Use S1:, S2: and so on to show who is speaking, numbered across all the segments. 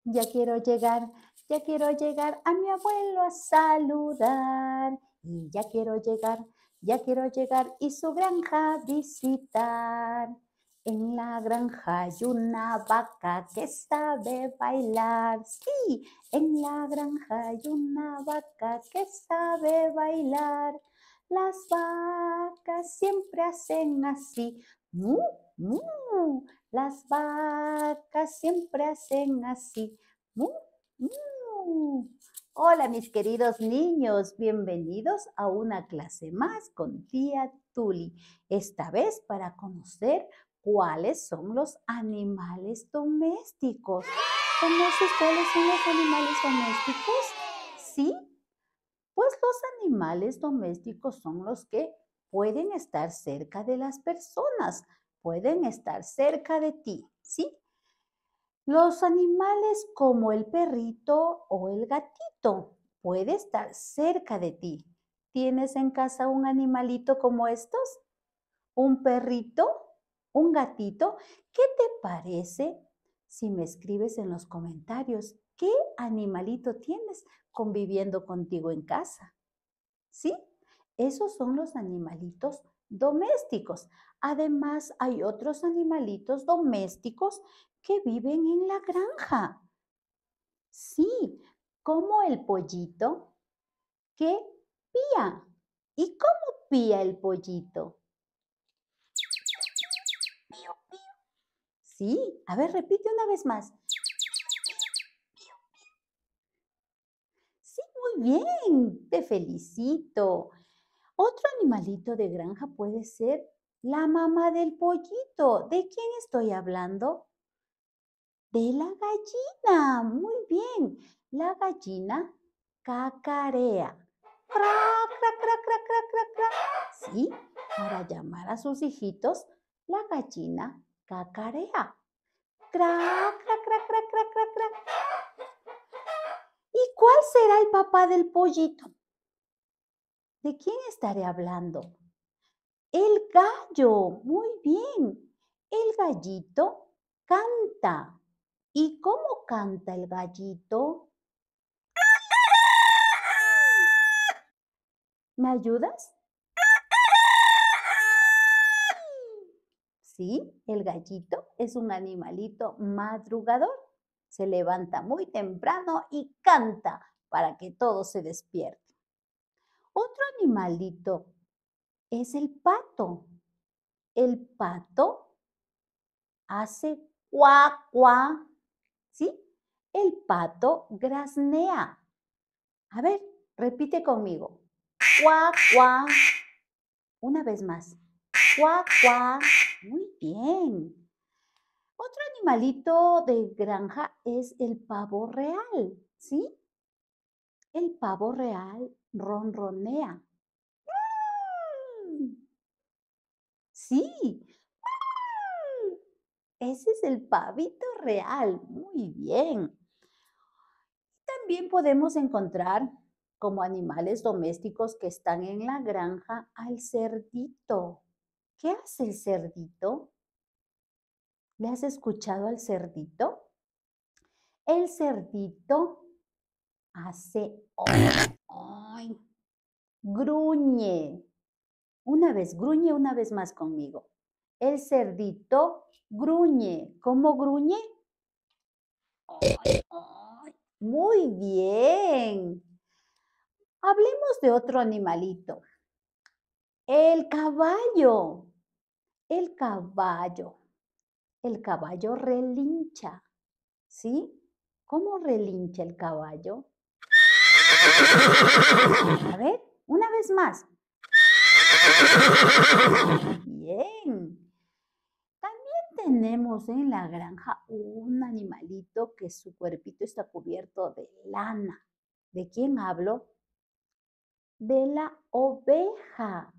S1: ya quiero llegar a mi abuelo a saludar. Y ya quiero llegar y su granja visitar. En la granja hay una vaca que sabe bailar. Sí, en la granja hay una vaca que sabe bailar. Las vacas siempre hacen así. Mu, mu. Las vacas siempre hacen así. Mu, mu. Hola, mis queridos niños, bienvenidos a una clase más con tía Tuli. Esta vez para conocer cuáles son los animales domésticos. ¿Conoces cuáles son los animales domésticos? ¿Sí? Pues los animales domésticos son los que pueden estar cerca de las personas, pueden estar cerca de ti, ¿sí? Los animales como el perrito o el gatito puede estar cerca de ti. ¿Tienes en casa un animalito como estos? ¿Un perrito? ¿Un gatito? ¿Qué te parece si me escribes en los comentarios qué animalito tienes conviviendo contigo en casa? ¿Sí? Esos son los animalitos domésticos. Además, hay otros animalitos domésticos que viven en la granja. Sí, como el pollito que pía. ¿Y cómo pía el pollito? Sí, a ver, repite una vez más. Sí, muy bien, te felicito. Otro animalito de granja puede ser la mamá del pollito. ¿De quién estoy hablando? De la gallina. Muy bien. La gallina cacarea. Crac, crac, crac, crac, crac, crac, crac. Sí, para llamar a sus hijitos, la gallina cacarea. Crac, crac, crac, crac, crac, crac, crac. ¿Y cuál será el papá del pollito? ¿De quién estaré hablando? El gallo, muy bien. El gallito canta. ¿Y cómo canta el gallito? ¿Me ayudas? Sí, el gallito es un animalito madrugador. Se levanta muy temprano y canta para que todos se despierten. Otro animalito es el pato. El pato hace cuá, cuá, ¿sí? El pato graznea. A ver, repite conmigo. Cuá, cuá. Una vez más. Cuá, cuá. Muy bien. Otro animalito de granja es el pavo real, ¿sí? El pavo real ronronea. Mm, sí, ese es el pavito real. Muy bien. También podemos encontrar como animales domésticos que están en la granja al cerdito. ¿Qué hace el cerdito? ¿Le has escuchado al cerdito? El cerdito hace ¡ay! Gruñe. Gruñe una vez más conmigo. El cerdito gruñe. ¿Cómo gruñe? ¡Ay, ay! Muy bien. Hablemos de otro animalito. El caballo. El caballo. El caballo relincha. ¿Sí? ¿Cómo relincha el caballo? A ver, una vez más. Bien. También tenemos en la granja un animalito que su cuerpito está cubierto de lana. ¿De quién hablo? De la oveja.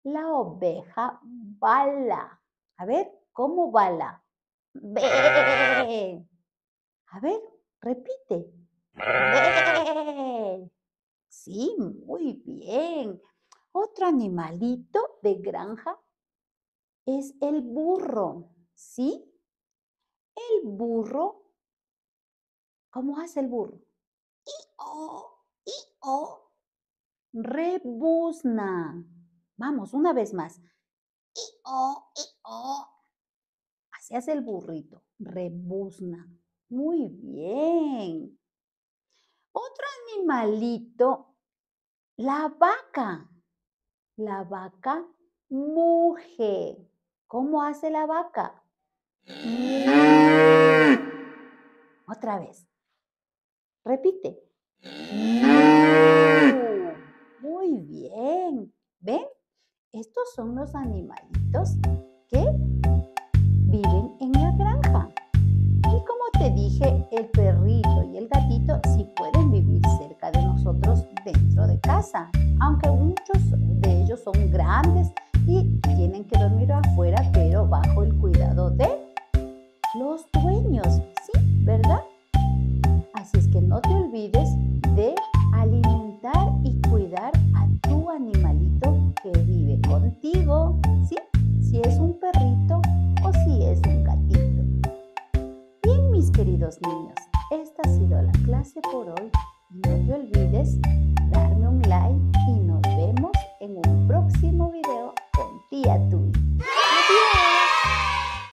S1: La oveja bala. A ver, ¿cómo bala? ¡Bé! A ver, repite. ¡Bé! Sí, muy bien. Otro animalito de granja es el burro, ¿sí? El burro ¿Cómo hace el burro?
S2: Oh, oh,
S1: Rebuzna. Vamos, una vez más.
S2: oh, oh.
S1: Así hace el burrito. Rebuzna. Muy bien. Otro animalito, la vaca. La vaca muge. ¿Cómo hace la vaca? Otra vez. Repite. Muy bien. ¿Ven? Estos son los animalitos que viven en la granja. Y como te dije, el perrito y el gatito sí pueden vivir cerca de nosotros dentro de casa, aunque muchos de ellos son grandes y tienen que dormir afuera, pero bajo el cuidado de los dueños, ¿sí? ¿Verdad? Así es que no te olvides de alimentar y cuidar a tu animalito que vive contigo, ¿sí? Si es un perrito o si es un gatito. Bien, mis queridos niños, esta ha sido la clase por hoy. No te olvides dar